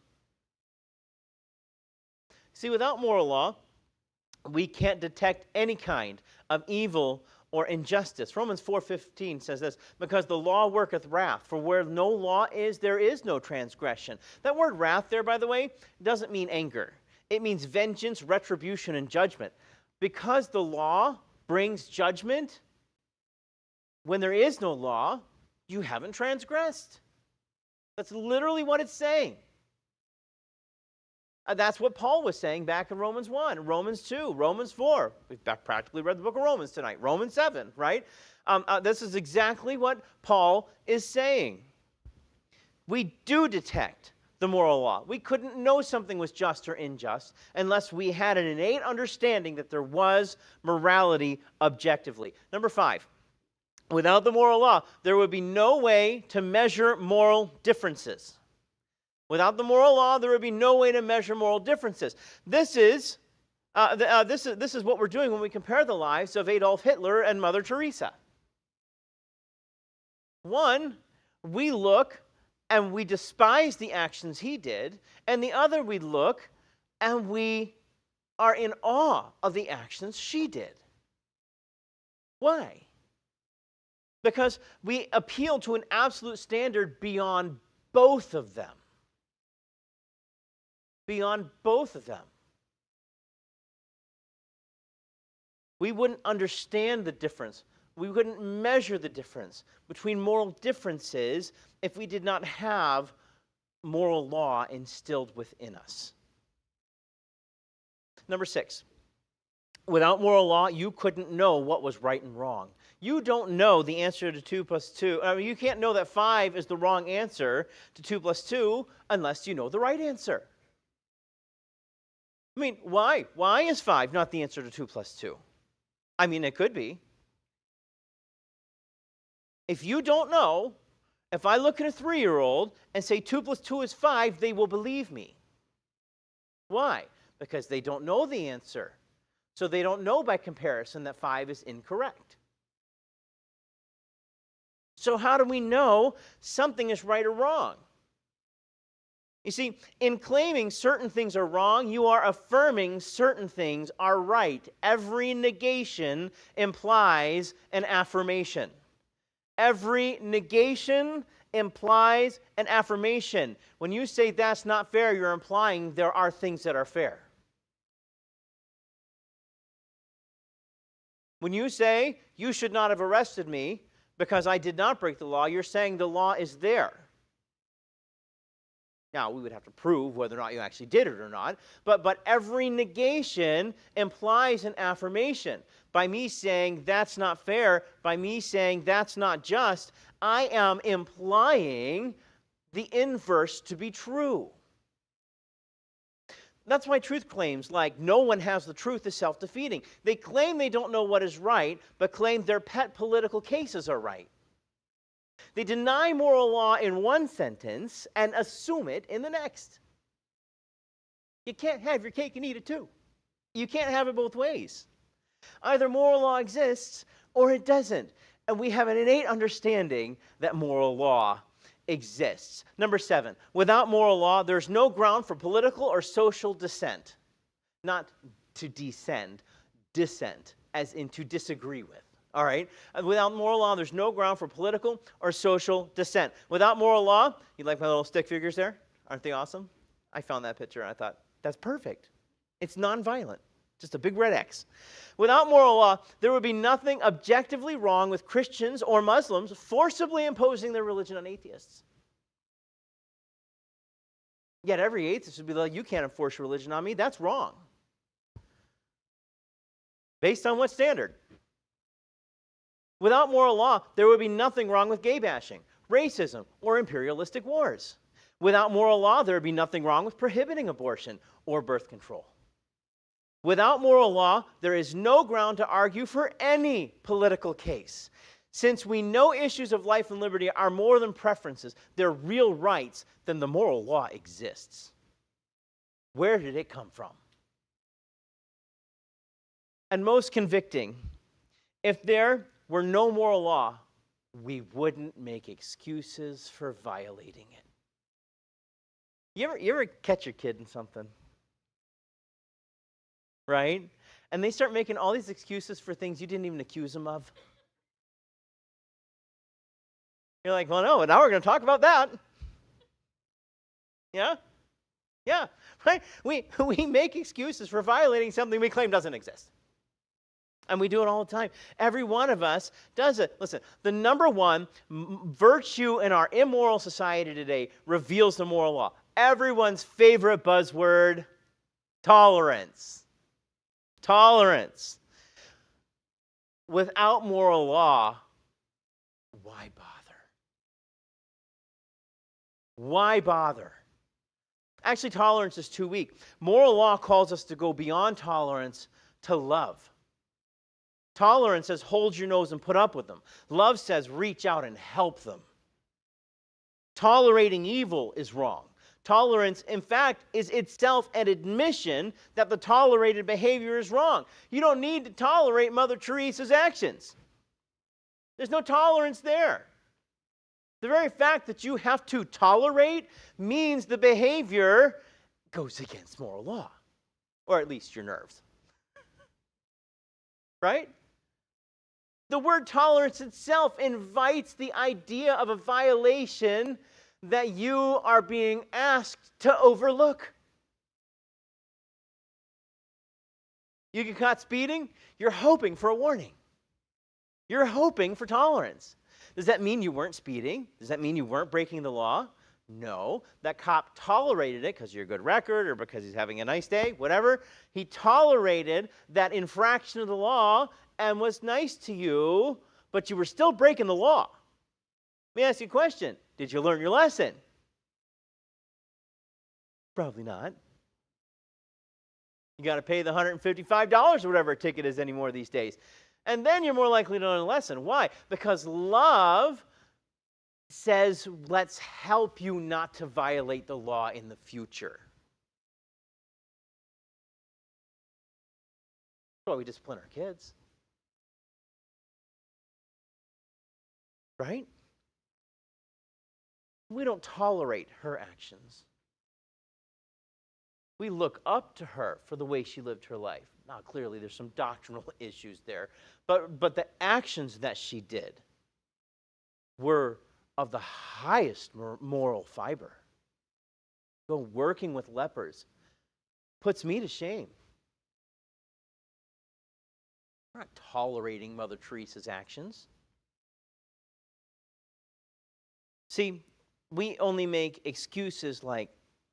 See, without moral law, we can't detect any kind of evil or injustice. Romans 4:15 says this, because the law worketh wrath, for where no law is, there is no transgression. That word wrath there, by the way, doesn't mean anger. It means vengeance, retribution, and judgment. Because the law brings judgment, when there is no law, you haven't transgressed. That's literally what it's saying. That's what Paul was saying back in Romans 1, Romans 2, Romans 4. We've practically read the book of Romans tonight. Romans 7, right? This is exactly what Paul is saying. We do detect the moral law. We couldn't know something was just or unjust unless we had an innate understanding that there was morality objectively. Number 5, without the moral law, there would be no way to measure moral differences. Without the moral law, there would be no way to measure moral differences. This is what we're doing when we compare the lives of Adolf Hitler and Mother Teresa. One, we look and we despise the actions he did, and the other, we look and we are in awe of the actions she did. Why? Because we appeal to an absolute standard beyond both of them. Beyond both of them. We wouldn't understand the difference. We wouldn't measure the difference between moral differences if we did not have moral law instilled within us. Number 6, without moral law, you couldn't know what was right and wrong. You don't know the answer to 2 plus 2. You can't know that 5 is the wrong answer to 2 plus 2 unless you know the right answer. I mean, why? Why is 5 not the answer to 2 plus 2? I mean, it could be. If you don't know, if I look at a 3-year-old and say 2 plus 2 is 5, they will believe me. Why? Because they don't know the answer. So they don't know by comparison that 5 is incorrect. So how do we know something is right or wrong? You see, in claiming certain things are wrong, you are affirming certain things are right. Every negation implies an affirmation. Every negation implies an affirmation. When you say that's not fair, you're implying there are things that are fair. When you say you should not have arrested me because I did not break the law, you're saying the law is there. Now, we would have to prove whether or not you actually did it or not, but every negation implies an affirmation. By me saying that's not fair, by me saying that's not just, I am implying the inverse to be true. That's why truth claims like no one has the truth is self-defeating. They claim they don't know what is right, but claim their pet political cases are right. They deny moral law in one sentence and assume it in the next. You can't have your cake and eat it too. You can't have it both ways. Either moral law exists or it doesn't. And we have an innate understanding that moral law exists. Number 7, without moral law, there's no ground for political or social dissent. Not to descend, dissent, as in to disagree with. All right? Without moral law, there's no ground for political or social dissent. Without moral law, you like my little stick figures there? Aren't they awesome? I found that picture and I thought, that's perfect. It's nonviolent. Just a big red X. Without moral law, there would be nothing objectively wrong with Christians or Muslims forcibly imposing their religion on atheists. Yet every atheist would be like, you can't enforce your religion on me. That's wrong. Based on what standard? Without moral law, there would be nothing wrong with gay bashing, racism, or imperialistic wars. Without moral law, there would be nothing wrong with prohibiting abortion or birth control. Without moral law, there is no ground to argue for any political case. Since we know issues of life and liberty are more than preferences, they're real rights, then the moral law exists. Where did it come from? And most convicting, if there were no moral law, we wouldn't make excuses for violating it. You ever catch your kid in something? Right? And they start making all these excuses for things you didn't even accuse them of. You're like, well, no, now we're going to talk about that. Yeah? Yeah, right? We make excuses for violating something we claim doesn't exist. And we do it all the time. Every one of us does it. Listen, the number one virtue in our immoral society today reveals the moral law. Everyone's favorite buzzword, tolerance. Tolerance. Without moral law, why bother? Why bother? Actually, tolerance is too weak. Moral law calls us to go beyond tolerance to love. Tolerance says hold your nose and put up with them. Love says reach out and help them. Tolerating evil is wrong. Tolerance, in fact, is itself an admission that the tolerated behavior is wrong. You don't need to tolerate Mother Teresa's actions. There's no tolerance there. The very fact that you have to tolerate means the behavior goes against moral law, or at least your nerves. Right? The word tolerance itself invites the idea of a violation that you are being asked to overlook. You get caught speeding, you're hoping for a warning. You're hoping for tolerance. Does that mean you weren't speeding? Does that mean you weren't breaking the law? No. That cop tolerated it because of your good record or because he's having a nice day, whatever. He tolerated that infraction of the law and was nice to you, but you were still breaking the law. Let me ask you a question. Did you learn your lesson? Probably not. You got to pay the $155 or whatever a ticket is anymore these days. And then you're more likely to learn a lesson. Why? Because love says, let's help you not to violate the law in the future. That's why we discipline our kids. Right? We don't tolerate her actions. We look up to her for the way she lived her life. Now, clearly, there's some doctrinal issues there. But the actions that she did were of the highest moral fiber. Go working with lepers puts me to shame. We're not tolerating Mother Teresa's actions. See, we only make excuses like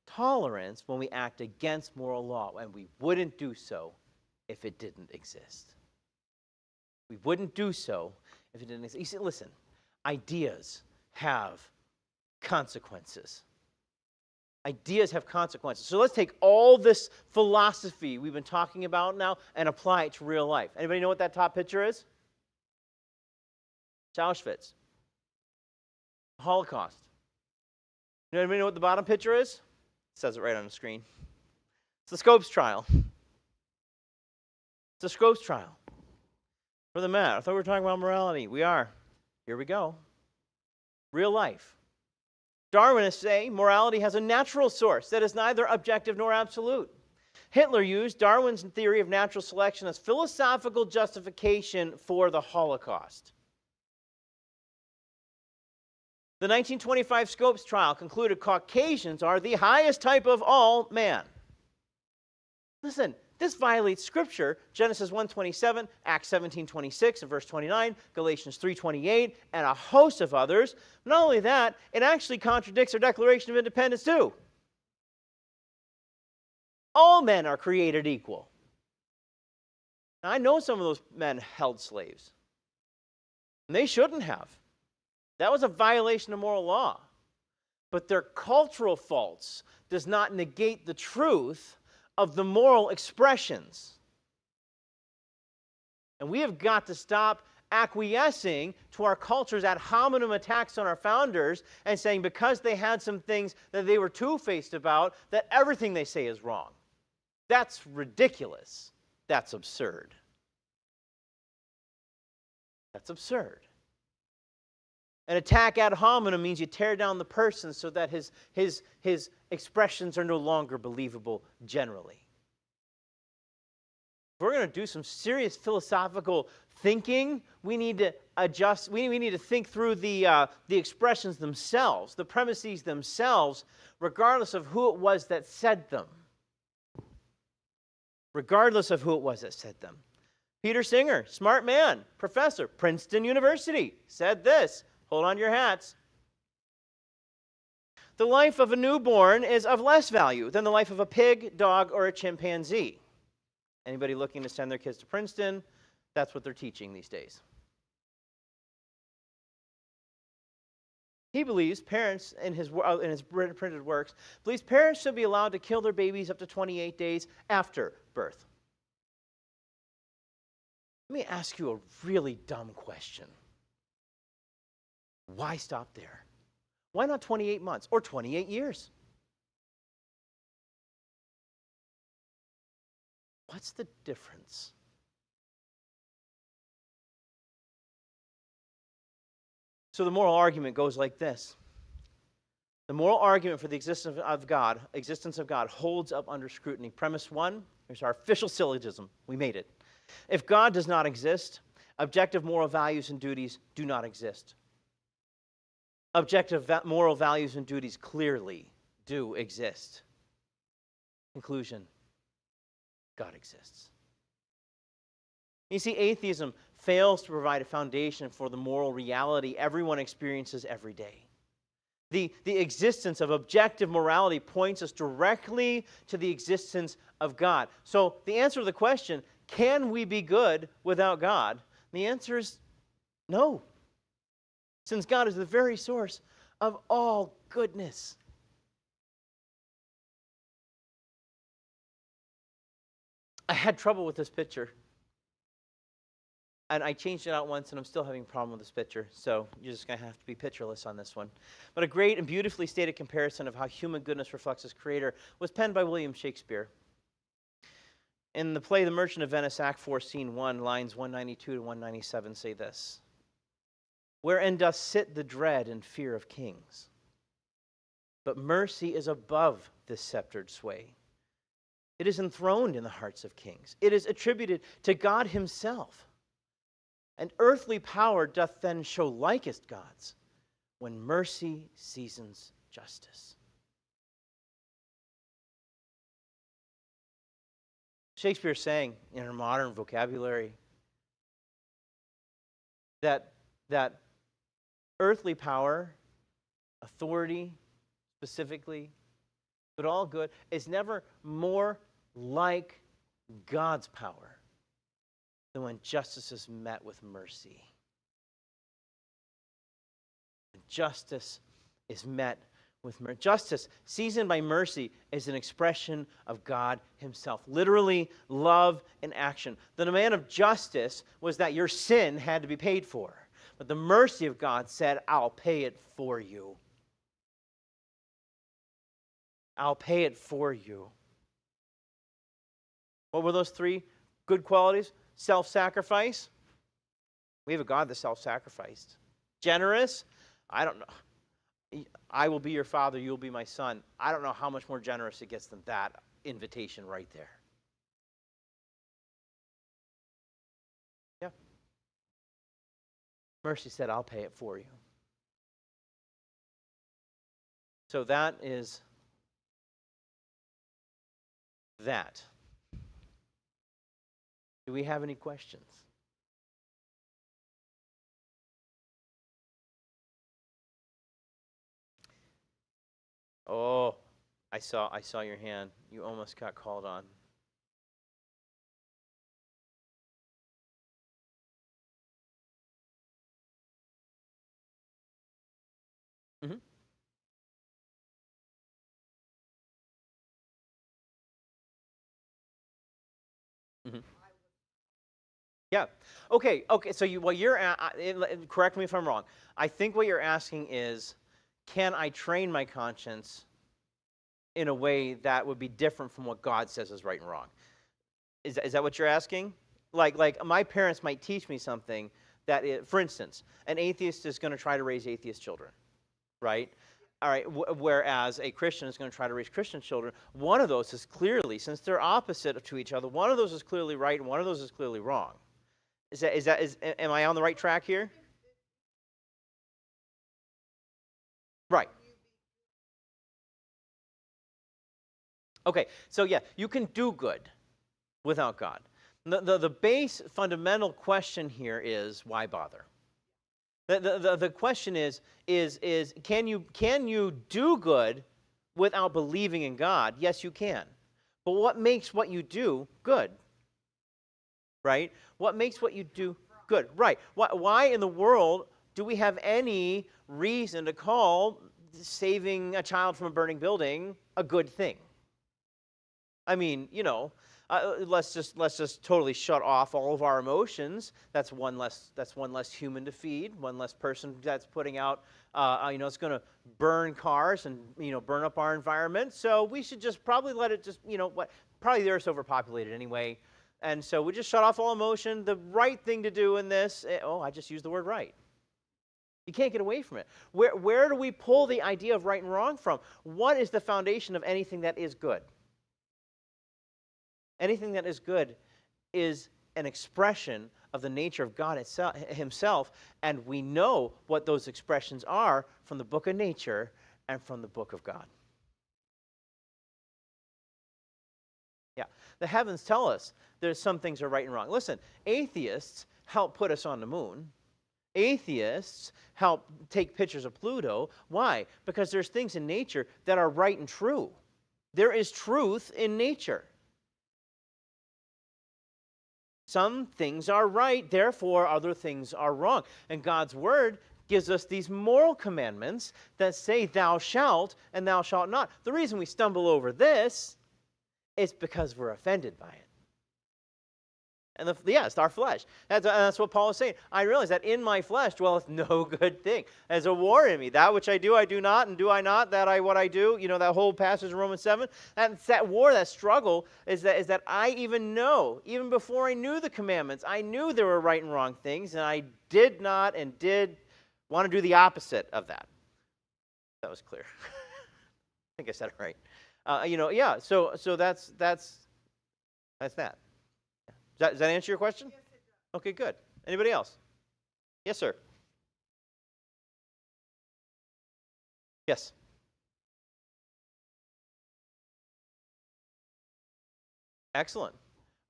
tolerance when we act against moral law, and we wouldn't do so if it didn't exist. We wouldn't do so if it didn't exist. You see, listen, ideas have consequences. Ideas have consequences. So let's take all this philosophy we've been talking about now and apply it to real life. Anybody know what that top picture is? It's Auschwitz. Holocaust. Anybody know what the bottom picture is? It says it right on the screen. It's the Scopes trial. It's the Scopes trial. For the mat. I thought we were talking about morality. We are. Here we go. Real life. Darwinists say morality has a natural source that is neither objective nor absolute. Hitler used Darwin's theory of natural selection as philosophical justification for the Holocaust. The 1925 Scopes trial concluded Caucasians are the highest type of all man. Listen, this violates Scripture, Genesis 1:27, Acts 17:26 and verse 29, Galatians 3:28, and a host of others. Not only that, it actually contradicts our Declaration of Independence too. All men are created equal. Now, I know some of those men held slaves. And they shouldn't have. That was a violation of moral law. But their cultural faults does not negate the truth of the moral expressions. And we have got to stop acquiescing to our culture's ad hominem attacks on our founders and saying because they had some things that they were two-faced about, that everything they say is wrong. That's ridiculous. That's absurd. That's absurd. An attack ad hominem means you tear down the person so that his expressions are no longer believable generally. If we're going to do some serious philosophical thinking, we need to adjust. We need to think through the expressions themselves, the premises themselves, regardless of who it was that said them. Regardless of who it was that said them. Peter Singer, smart man, professor, Princeton University, said this. Hold on to your hats. The life of a newborn is of less value than the life of a pig, dog, or a chimpanzee. Anybody looking to send their kids to Princeton, that's what they're teaching these days. He believes parents, in his printed works, believes parents should be allowed to kill their babies up to 28 days after birth. Let me ask you a really dumb question. Why stop there? Why not 28 months or 28 years? What's the difference? So the moral argument goes like this. The moral argument for the existence of God holds up under scrutiny. Premise one, here's our official syllogism. We made it. If God does not exist, objective moral values and duties do not exist. Objective moral values and duties clearly do exist. Conclusion, God exists. You see, atheism fails to provide a foundation for the moral reality everyone experiences every day. The existence of objective morality points us directly to the existence of God. So the answer to the question, can we be good without God? The answer is no. Since God is the very source of all goodness. I had trouble with this picture. And I changed it out once, and I'm still having a problem with this picture. So you're just going to have to be pictureless on this one. But a great and beautifully stated comparison of how human goodness reflects its creator was penned by William Shakespeare. In the play The Merchant of Venice, Act 4, Scene 1, lines 192 to 197 say this. Wherein doth sit the dread and fear of kings. But mercy is above this sceptered sway. It is enthroned in the hearts of kings. It is attributed to God himself. And earthly power doth then show likest God's, when mercy seasons justice. Shakespeare is saying in our modern vocabulary that earthly power, authority specifically, but all good, is never more like God's power than when justice is met with mercy. When justice is met with mercy. Justice, seasoned by mercy, is an expression of God himself. Literally, love in action. The demand of justice was that your sin had to be paid for. But the mercy of God said, I'll pay it for you. I'll pay it for you. What were those three good qualities? Self-sacrifice, We have a God that self-sacrificed. Generous? I don't know. I will be your father, you will be my son. I don't know how much more generous it gets than that invitation right there. Yeah. Mercy said, I'll pay it for you. So that is that. Do we have any questions? Oh, I saw your hand. You almost got called on. Mm-hmm. Mm-hmm. Yeah. Okay. So correct me if I'm wrong. I think what you're asking is, can I train my conscience in a way that would be different from what God says is right and wrong? Is that what you're asking? Like my parents might teach me something that, for instance, an atheist is going to try to raise atheist children, right? All right. Whereas a Christian is going to try to raise Christian children. One of those is clearly, since they're opposite to each other, one of those is clearly right and one of those is clearly wrong. Am I on the right track here? Right. Okay, so yeah, you can do good without God. The base fundamental question here is, why bother? The question is can you do good without believing in God? Yes, you can. But what makes what you do good? Right? What makes what you do good? Right. Why in the world do we have any reason to call saving a child from a burning building a good thing? I mean, let's just totally shut off all of our emotions. That's one less human to feed. One less person that's putting out. It's going to burn cars and burn up our environment. So we should just probably let it just probably the Earth's overpopulated anyway, and so we just shut off all emotion. The right thing to do in this. I just used the word right. You can't get away from it. Where do we pull the idea of right and wrong from? What is the foundation of anything that is good? Anything that is good is an expression of the nature of God himself, and we know what those expressions are from the book of nature and from the book of God. Yeah, the heavens tell us there's some things are right and wrong. Listen, atheists help put us on the moon. Atheists help take pictures of Pluto. Why? Because there's things in nature that are right and true. There is truth in nature. Some things are right, therefore other things are wrong. And God's word gives us these moral commandments that say, thou shalt and thou shalt not. The reason we stumble over this is because we're offended by it. And it's our flesh. That's what Paul is saying. I realize that in my flesh dwelleth no good thing. There's a war in me. That which I do not, and do I not, what I do. That whole passage in Romans 7. That war, that struggle, is that I even know, even before I knew the commandments, I knew there were right and wrong things, and I did not and did want to do the opposite of that. That was clear. I think I said it right. So that's that. Does that answer your question? Yes, it does. Okay, good. Anybody else? Yes, sir. Yes. Excellent.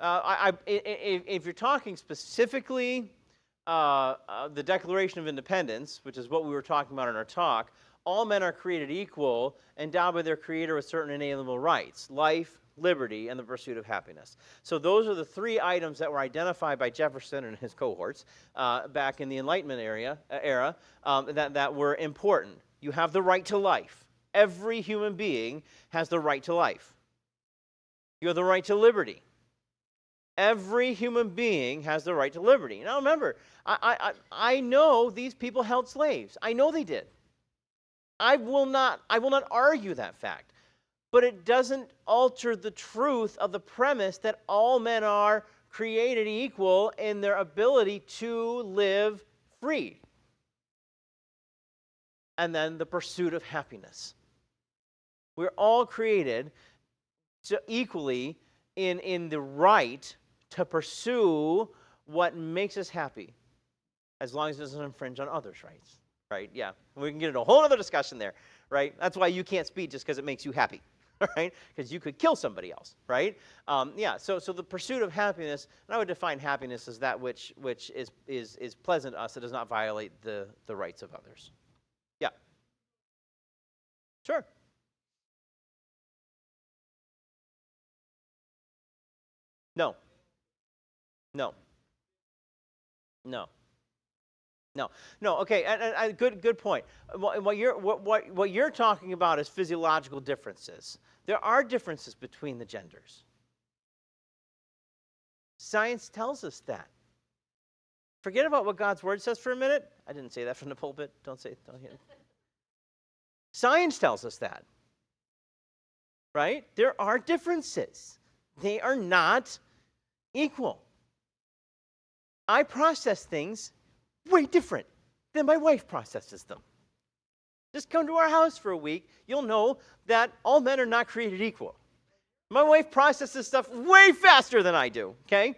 If you're talking specifically the Declaration of Independence, which is what we were talking about in our talk, all men are created equal, endowed by their Creator with certain inalienable rights: life, liberty, and the pursuit of happiness. So those are the three items that were identified by Jefferson and his cohorts back in the Enlightenment era that were important. You have the right to life. Every human being has the right to life. You have the right to liberty. Every human being has the right to liberty. Now remember, I know these people held slaves. I know they did. I will not argue that fact. But it doesn't alter the truth of the premise that all men are created equal in their ability to live free. And then the pursuit of happiness. We're all created equally in the right to pursue what makes us happy, as long as it doesn't infringe on others' rights. Right? Yeah. We can get into a whole other discussion there. Right? That's why you can't speed just because it makes you happy. Right? Because you could kill somebody else. Right? Yeah. So the pursuit of happiness, and I would define happiness as that which is pleasant to us. It does not violate the rights of others. Yeah. Sure. No. No. No. No. No. Okay. And good point. What you're talking about is physiological differences. There are differences between the genders. Science tells us that. Forget about what God's word says for a minute. I didn't say that from the pulpit. Don't hear it. Science tells us that. Right? There are differences. They are not equal. I process things way different than my wife processes them. Just come to our house for a week. You'll know that all men are not created equal. My wife processes stuff way faster than I do, okay?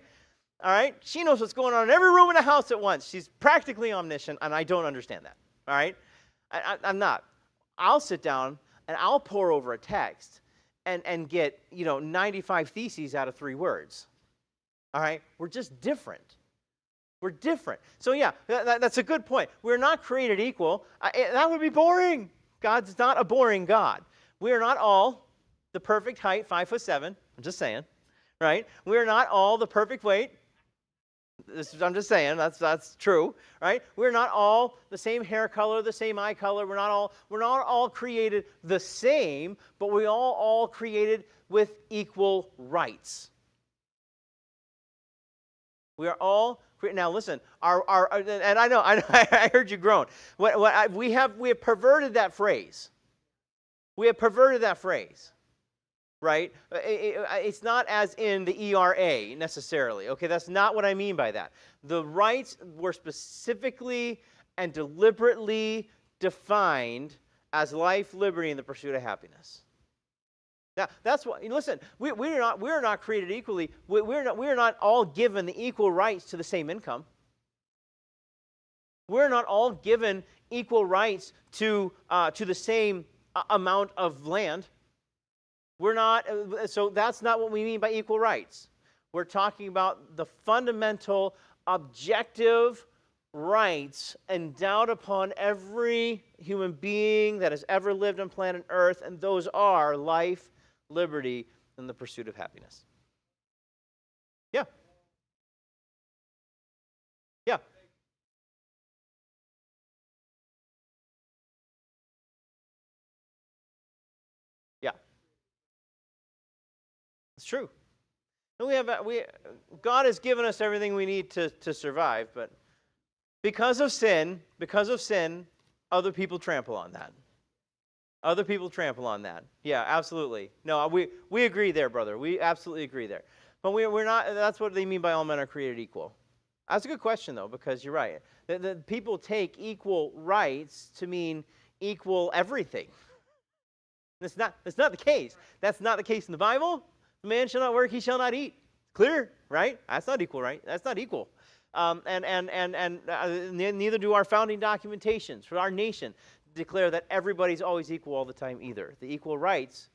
All right? She knows what's going on in every room in the house at once. She's practically omniscient, and I don't understand that, all right? I'm not. I'll sit down, and I'll pore over a text and get, 95 theses out of 3 words, all right? We're just different. We're different. So yeah, that's a good point. We're not created equal. That would be boring. God's not a boring God. We are not all the perfect height, 5'7". I'm just saying, right? We are not all the perfect weight. I'm just saying, that's true, right? We're not all the same hair color, the same eye color. We're not all created the same, but we all created with equal rights. We are all. Now listen, and I know I heard you groan. We have perverted that phrase. We have perverted that phrase, right? It's not as in the ERA necessarily. Okay, that's not what I mean by that. The rights were specifically and deliberately defined as life, liberty, and the pursuit of happiness. Now, that's what, listen, we're not created equally. We're not all given the equal rights to the same income. We're not all given equal rights to the same amount of land. We're not, so that's not what we mean by equal rights. We're talking about the fundamental, objective rights endowed upon every human being that has ever lived on planet Earth, and those are life, liberty, and the pursuit of happiness. Yeah. Yeah. Yeah. It's true. God has given us everything we need to survive, but because of sin, other people trample on that. Other people trample on that. Yeah, absolutely. No, we agree there, brother. We absolutely agree there. But we're not. That's what they mean by all men are created equal. That's a good question, though, because you're right. The people take equal rights to mean equal everything. That's not the case. That's not the case in the Bible. The man shall not work; he shall not eat. Clear, right? That's not equal, right? That's not equal. Neither do our founding documentations for our nation declare that everybody's always equal all the time either. The equal rights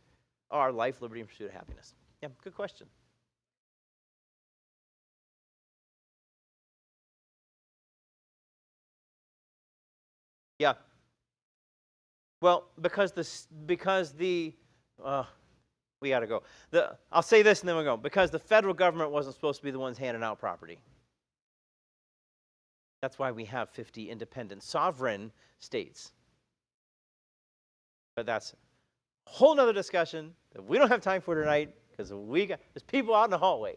are life, liberty, and pursuit of happiness. Yeah, good question. Yeah. Well, because we got to go. I'll say this and then we'll go. Because the federal government wasn't supposed to be the ones handing out property. That's why we have 50 independent sovereign states. But that's a whole nother discussion that we don't have time for tonight because there's people out in the hallway.